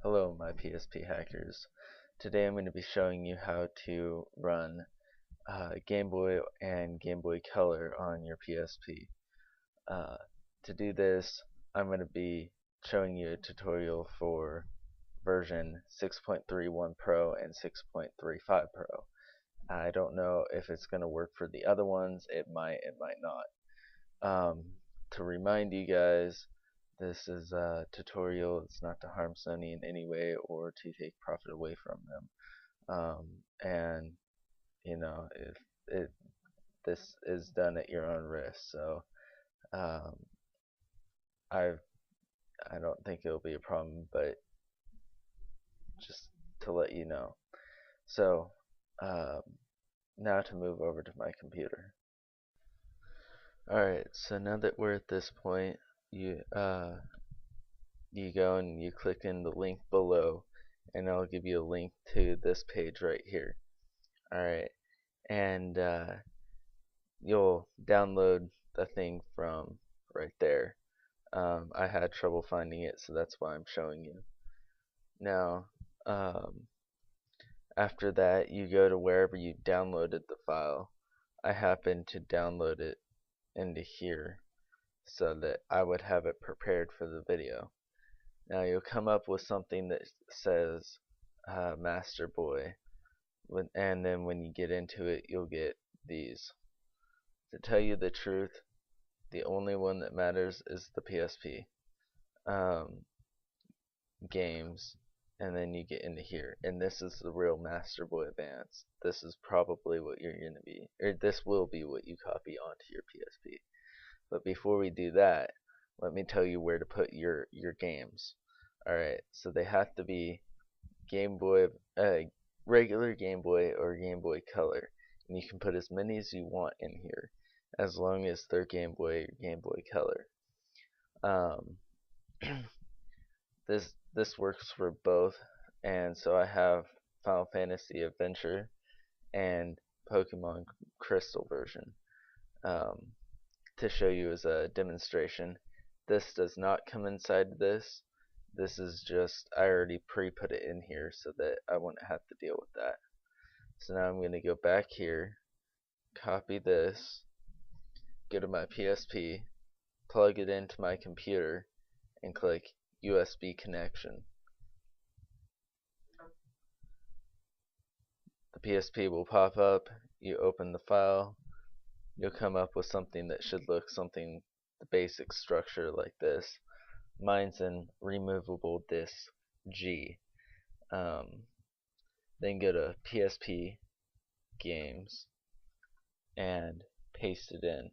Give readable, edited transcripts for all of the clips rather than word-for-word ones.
Hello my PSP hackers. Today I'm going to be showing you how to run Game Boy and Game Boy Color on your PSP. Uh, to do this, I'm going to be showing you a tutorial for version 6.31 Pro and 6.35 Pro. I don't know if it's going to work for the other ones. It might not. To remind you guys, this is a tutorial. It's not to harm Sony in any way or to take profit away from them. And you know, if it this is done at your own risk, so um, I I don't think it'll be a problem, but just to let you know. So um, now to move over to my computer. Alright, so now that we're at this point, you go and you click in the link below, and I'll give you a link to this page right here. Alright, and you'll download the thing from right there. I had trouble finding it, so that's why I'm showing you. Now, after that, you go to wherever you downloaded the file. I happen to download it into here so that I would have it prepared for the video. Now you'll come up with something that says Master Boy, and then when you get into it, you'll get these. To tell you the truth, the only one that matters is the PSP games, and then you get into here, and this is the real Master Boy Advance. This is probably what you're going to be, or this will be what you copy onto your PSP. But before we do that, let me tell you where to put your games. Alright, so they have to be Game Boy, regular Game Boy or Game Boy Color, and you can put as many as you want in here, as long as they're Game Boy or Game Boy Color. This works for both, and so I have Final Fantasy Adventure and Pokemon Crystal version to show you as a demonstration. This does not come inside this. This is just, I already pre-put it in here so that I wouldn't have to deal with that. So now I'm going to go back here, copy this, go to my PSP, plug it into my computer, and click USB connection. The PSP will pop up, you open the file, you'll come up with something that should look something, the basic structure like this. Mine's in removable disk G. Then go to PSP games and paste it in,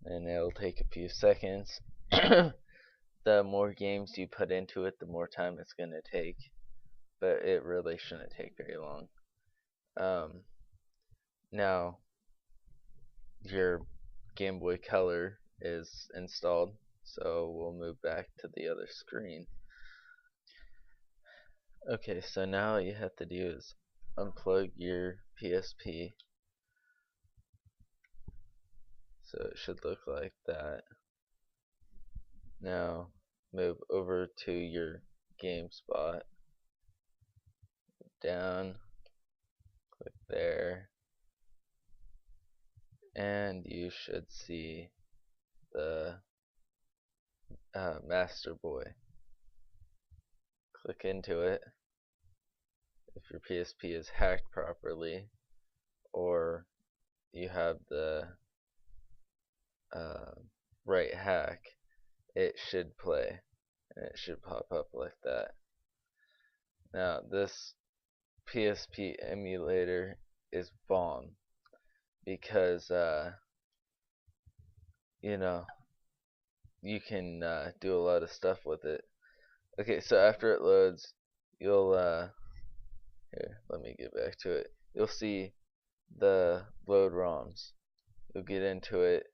and it'll take a few seconds. The more games you put into it, the more time it's going to take, but it really shouldn't take very long. Now your Game Boy Color is installed, so we'll move back to the other screen. Okay, so now all you have to do is unplug your PSP, so it should look like that. Now move over to your game spot, down, click there, and you should see the Master Boy. Click into it if your PSP is hacked properly, or you have the right hack. It should play, and it should pop up like that. Now this PSP emulator is bomb because you know, you can do a lot of stuff with it. Okay, so after it loads, you'll here, let me get back to it. You'll see the load ROMs. You'll get into it,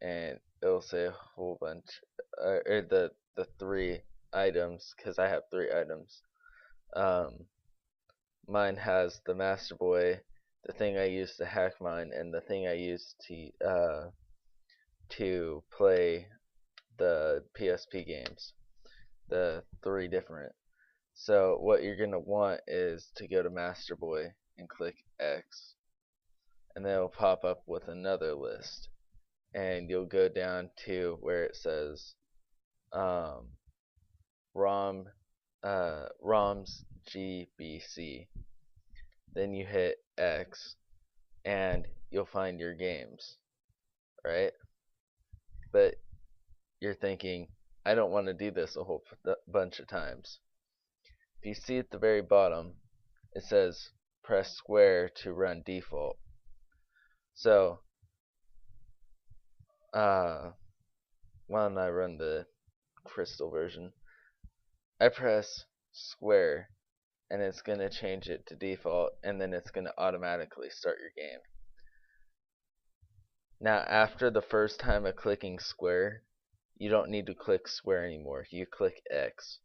and it'll say a whole bunch, or the 3 items, because I have 3 items. Mine has the Master Boy, the thing I used to hack mine, and the thing I used to play the PSP games. the three different. So what you're going to want is to go to Master Boy and click X, and then it'll pop up with another list, and you'll go down to where it says ROMs GBC. Then you hit X, and you'll find your games, right? But you're thinking, I don't want to do this a whole bunch of times. If you see at the very bottom, it says press square to run default. So, why don't I run the crystal version? I press square, and it's going to change it to default, and then it's going to automatically start your game. Now, after the first time of clicking square, you don't need to click square anymore. You click X,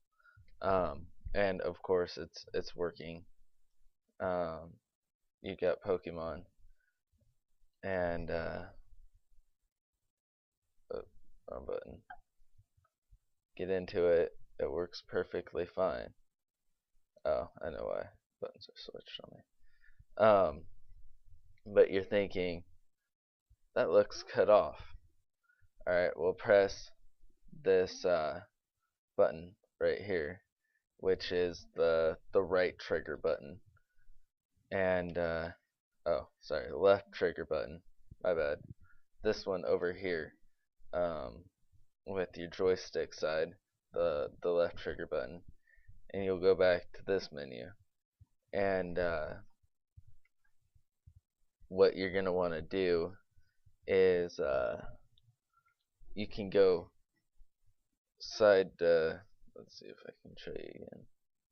and of course it's working. You got Pokemon, and wrong button. Get into it. It works perfectly fine. Oh, I know why buttons are switched on me. But you're thinking, that looks cut off. Alright, we'll press this button right here, which is the right trigger button. And, oh, sorry, left trigger button. My bad. This one over here, with your joystick side, the left trigger button. And you'll go back to this menu. And, what you're going to want to do is you can go side to, let's see if I can show you again.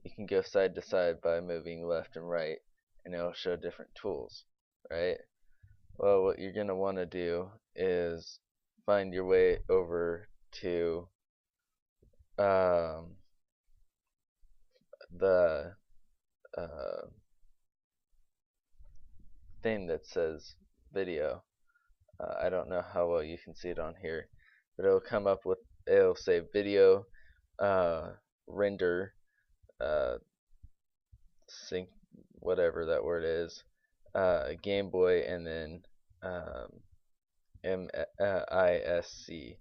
You can go side to side by moving left and right, and it'll show different tools, right? Well, what you're going to want to do is find your way over to the thing that says video. I don't know how well you can see it on here, but it'll come up with, it'll say video, render, sync, whatever that word is, Game Boy, and then MISC,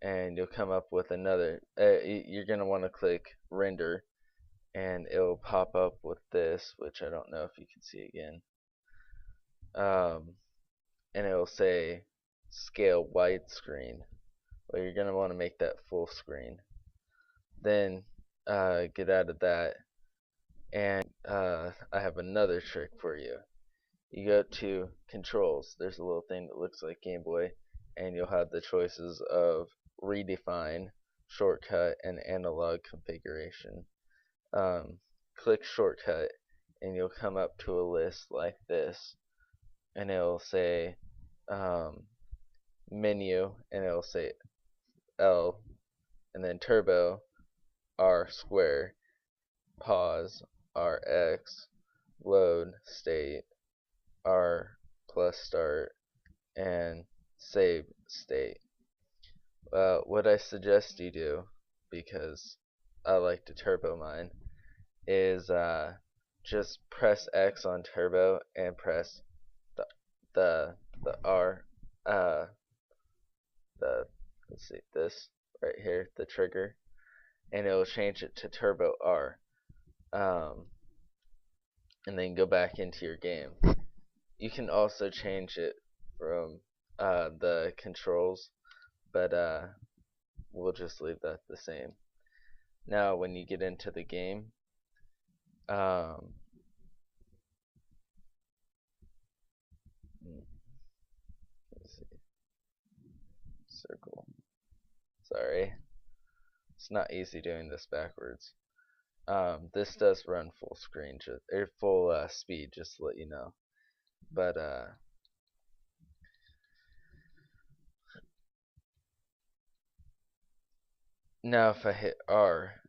and you'll come up with another. You're gonna want to click render, and it'll pop up with this, which I don't know if you can see again. And it'll say scale widescreen. Well, you're gonna want to make that full screen. Then get out of that, and I have another trick for you. You go to controls. There's a little thing that looks like Game Boy, and you'll have the choices of redefine, shortcut, and analog configuration. Click shortcut, and you'll come up to a list like this, and it'll say menu, and it'll say L, and then turbo, R square, pause, RX, load, state, R plus start, and save state. What I suggest you do, because I like to turbo mine, is just press X on turbo and press the R, let's see, this right here, the trigger, and it will change it to turbo R, and then go back into your game. You can also change it from the controls, but we'll just leave that the same. Now when you get into the game, let's see, circle, sorry, it's not easy doing this backwards. This does run full screen, or full speed, just to let you know. But now if I hit R,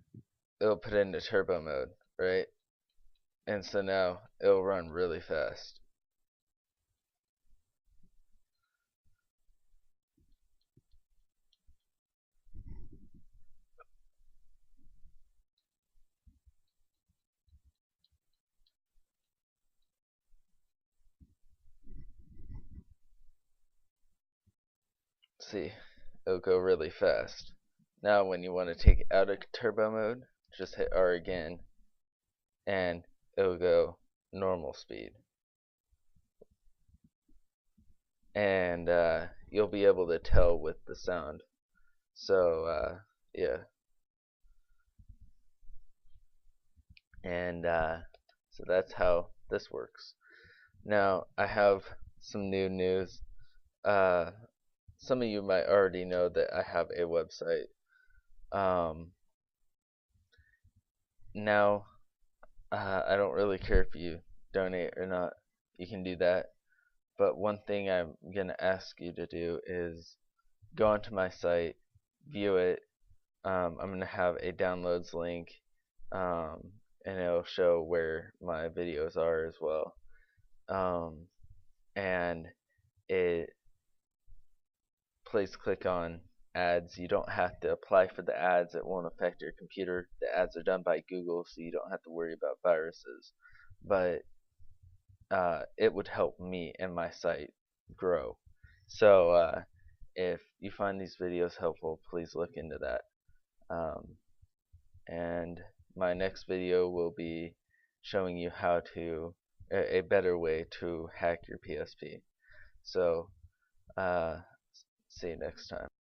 it'll put it into turbo mode, right? And so now it'll run really fast. see, it'll go really fast. Now when you want to take it out of turbo mode, just hit R again and it'll go normal speed. And you'll be able to tell with the sound. So yeah. And so that's how this works. Now I have some new news. Some of you might already know that I have a website. Now I don't really care if you donate or not. You can do that. But one thing I'm gonna ask you to do is go onto my site, view it. I'm gonna have a downloads link, and it'll show where my videos are as well. And please click on ads. You don't have to apply for the ads. It won't affect your computer. The ads are done by Google, so you don't have to worry about viruses. But it would help me and my site grow. So if you find these videos helpful, please look into that. And my next video will be showing you how to a better way to hack your PSP. So see you next time.